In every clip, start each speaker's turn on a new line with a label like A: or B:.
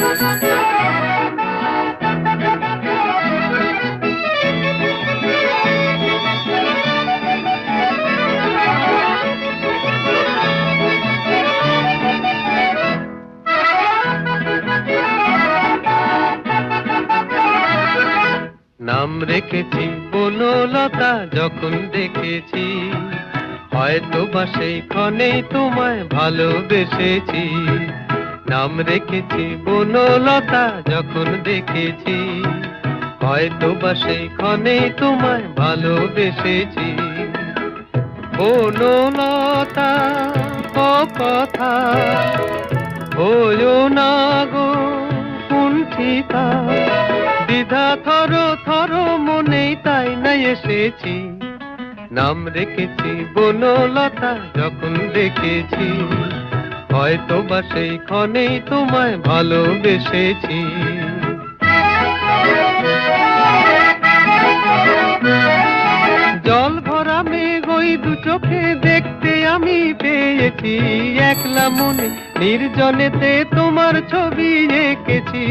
A: নাম রেখেছি বনলতা যখন দেখেছি, হয়তো বা সেই ক্ষণেই তোমায় ভালোবেসেছি। নাম রেখেছি বনলতা যখন দেখেছি, হয়তো বা সেই ক্ষণেই তোমায় ভালোবেসেছি। বনলতা কথা হয়ো না গো কুণ্ঠিতা, দ্বিধা থর থর মনেই তাই না এসেছি। নাম রেখেছি বনলতা যখন দেখেছি, হয়তো বা সেই ক্ষণেই তোমায় ভালোবেসেছি। জল ভরা মেঘ ওই দু চোখে দেখতে আমি পেয়েছি, একলা মনে নির্জনেতে তোমার ছবি এঁকেছি।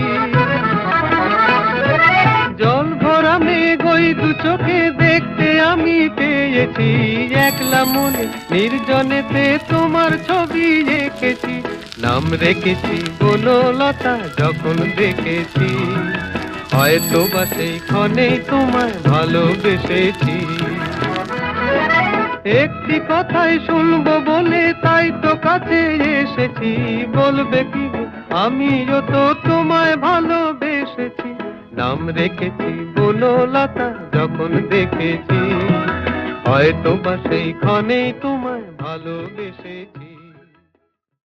A: জল ভরা মেঘ ওই দু চোখে দেখতে আমি পেয়েছি, একলা মনে নির্জনেতে তোমার ছবি এঁকেছি। নাম রেখেছি বনলতা যখন দেখেছি, হয়তো বা সেই ক্ষণেই তোমায় ভালোবেসেছি। একটি কথাই শুনবো বলে তাই তো কাছে এসেছি, বলবে কি আমিও তো তোমায় ভালোবেসেছি। নাম রেখেছি বনলতা যখন দেখেছি, হয়তো বা সেই ক্ষণেই তোমায় ভালোবেসেছি।